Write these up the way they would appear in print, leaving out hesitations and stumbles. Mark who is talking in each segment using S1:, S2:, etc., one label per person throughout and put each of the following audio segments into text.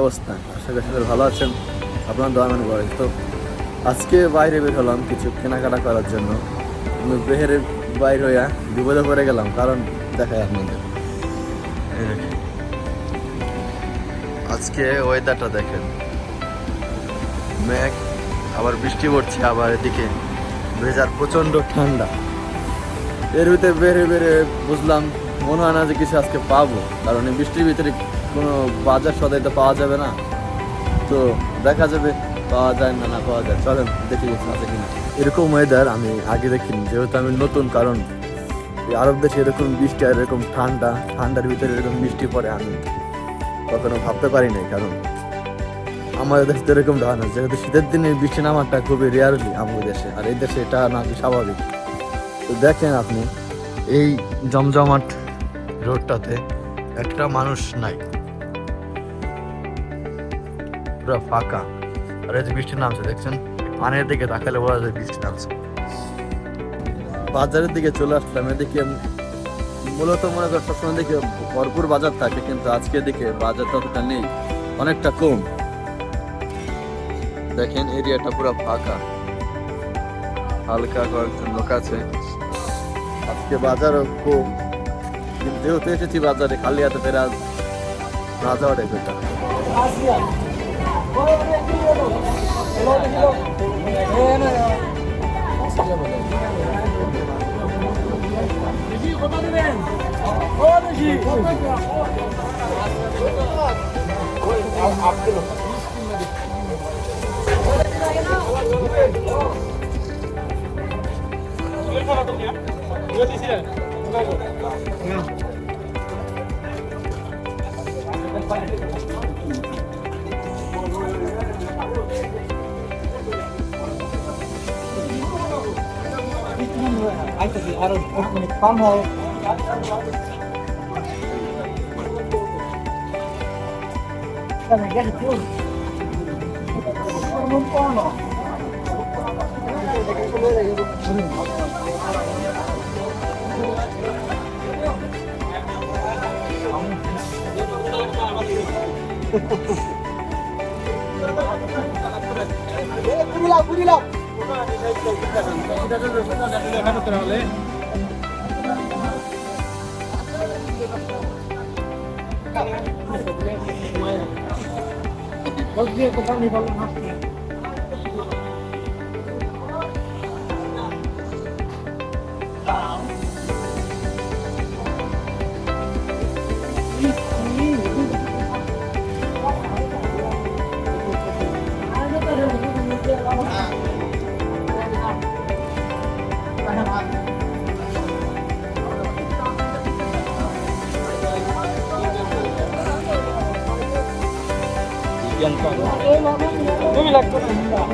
S1: অবস্থা? আশা করি সকলে ভালো আছেন, আপনার দোয়া মানে করে। তো আজকে বাইরে বের হলাম কিছু কেনাকাটা করার জন্য। আমি বাইর হইয়া বিপদে পড়ে গেলাম, কারণ দেখায় আপনাদের। এই দেখেন, আজকে ওয়েদারটা দেখেন, মেঘ, আবার বৃষ্টি পড়ছে, আবার এদিকে ভেজার প্রচন্ড ঠান্ডা। এর ভিতরে বেরে বুঝলাম মনে হয় না যে কিছু আজকে পাবো, কারণ এই বৃষ্টির ভিতরে কোনো বাজার সদাই তো পাওয়া যাবে না। তো দেখা যাবে পাওয়া যায় না পাওয়া যায়। চলেন দেখি কিছু আছে কিনা। এরকম ওয়েদার আমি আগে দেখিনি, যেহেতু আমি নতুন। কারণ এই আরব দেশে এরকম বৃষ্টি আর এরকম ঠান্ডার ভিতরে এরকম বৃষ্টি পড়ে আমি কখনো ভাবতে পারি নাই। কারণ আমাদের দেশে তো এরকম হয় না, যেহেতু শীতের দিনে বৃষ্টি নামাটা খুবই রেয়ারলি আমাদের দেশে, আর এই দেশে এটা না স্বাভাবিক। তো দেখেন আপনি এই জমজমাট রোডটাতে একটা মানুষ নাই, পুরো ফাঁকা। আর এই যে বৃষ্টি নামছে দেখছেন, পানের দিকে তাকালে বলা যায় বৃষ্টি নামছে। বাজারের দিকে চলে আসলাম, এদিকে মূলত মনে কর সবসময় দিকে ভরপুর বাজার থাকে, কিন্তু আজকে দিকে বাজার ততটা নেই, অনেকটা কম। দেখেন এরিয়াটা পুরো ফাঁকা, হালকা কয়েকজন লোক আছে। আজকে বাজারও কম, কিন্তু যেহেতু এসেছি বাজারে, খালি হাতে বেড়া না যাওয়াটাই বেটার।
S2: আরো কম হয়। পুরিলাম তুমি লাগতো না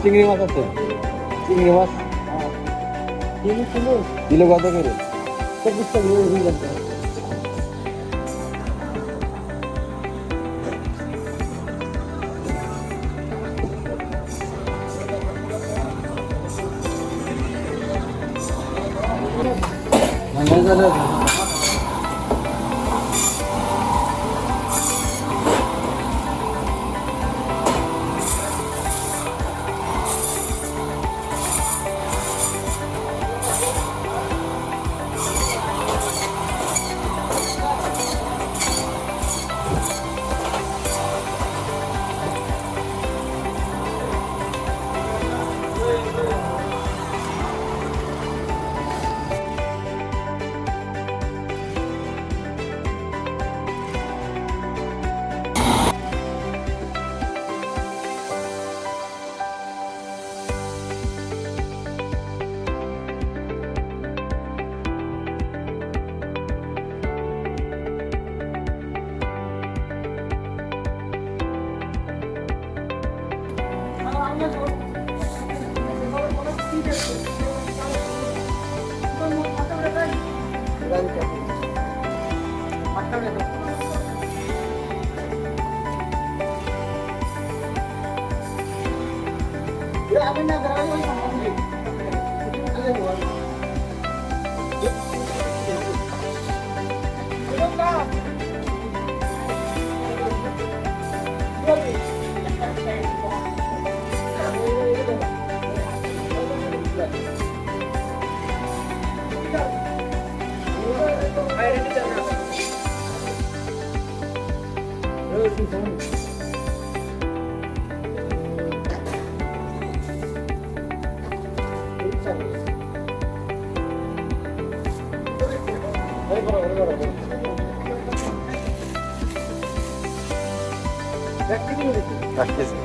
S2: চিংড়ি মাছ আছে, চিংড়ি মাছ কিলো কত করে? 25 টাকা হয়ে যাচ্ছে।
S1: রাখতেছি।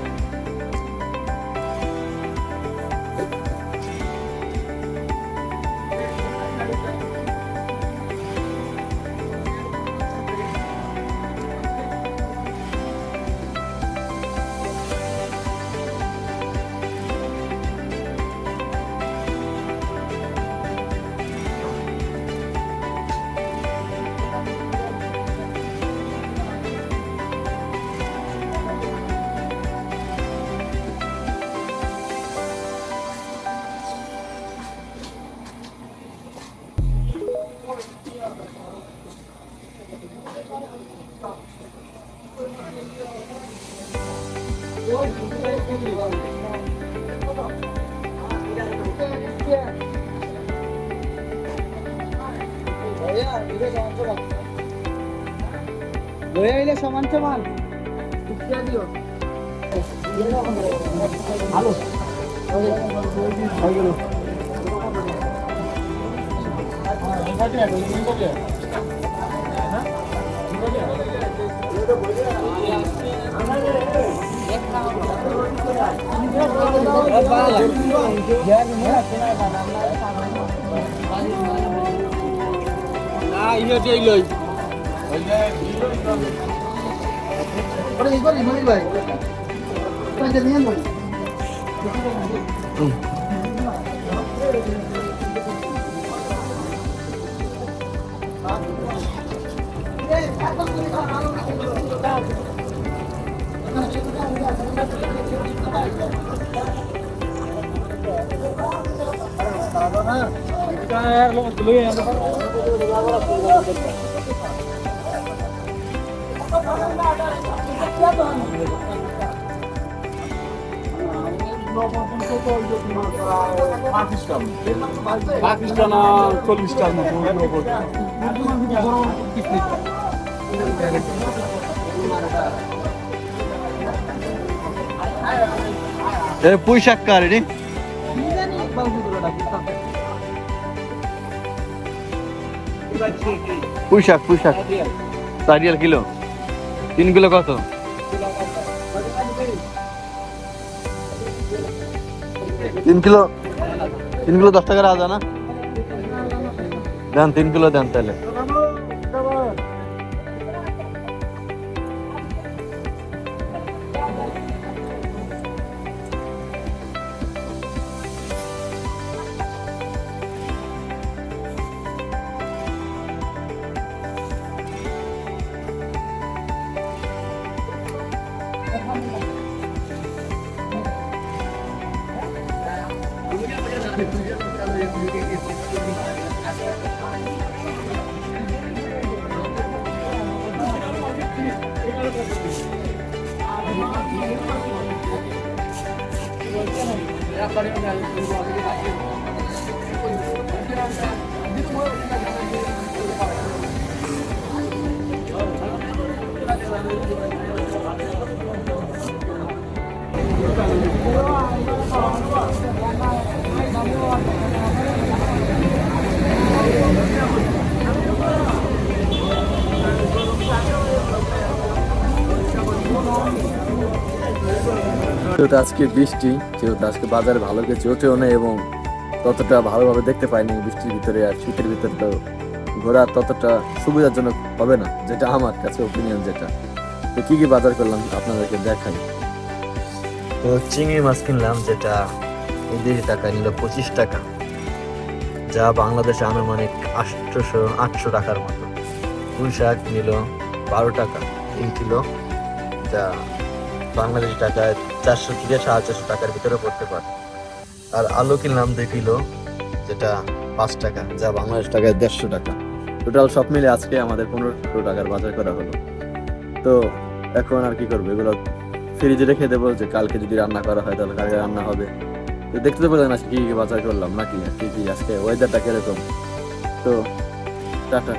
S2: লয়ে আইলে সমান সমান দিও ভালো না ইয়ে যেই লই ওরে ইগল ইগল ভাই কত নিয়ে লই
S3: পাকিস্তান 40টার মতো
S1: পুঁই শাক কার রে পুঁই শাক 4 রিয়াল কিলো 3 কিলো কত 3 কিলো 10 টাকা রাজা না দেন 3 কিলো দেন তাহলে যেহেতু আজকে বৃষ্টি, যেহেতু আজকে বাজারে ভালো কিছু ওঠেও না এবং ততটা ভালোভাবে দেখতে পাইনি বৃষ্টির ভিতরে, আর শীতের ভিতরে তো ঘোরা ততটা সুবিধাজনক হবে না, যেটা আমার কাছে ওপিনিয়ন। যেটা তো কি কি বাজার করলাম আপনাদেরকে দেখাই। তো চিংড়ি মাছ কিনলাম, যেটা 1.5 টাকা নিল 25 টাকা। যা বাংলাদেশে আনুমানিক 800 টাকার মতো। পুঁই শাক নিল 12 টাকা 3 কিলো, যা বাংলাদেশি টাকায় 400 থেকে 450 টাকার ভিতরে পড়তে পারে। আর আলু কিনলাম 2 কিলো, যেটা 5 টাকা, যা বাংলাদেশ টাকায় 150 টাকা। টোটাল সব মিলে আজকে আমাদের 1500 টাকার বাজার করা হলো। তো এখন আর কি করবো, এগুলো ফ্রিজে রেখে দেবো, যে কালকে যদি রান্না করা হয় তাহলে কালকে রান্না হবে। তো দেখতে তো পেলেন আজকে কি কি বাজার করলাম নাকি, কি কি আজকে ওয়েদারটা কিরকম। তো টাটা।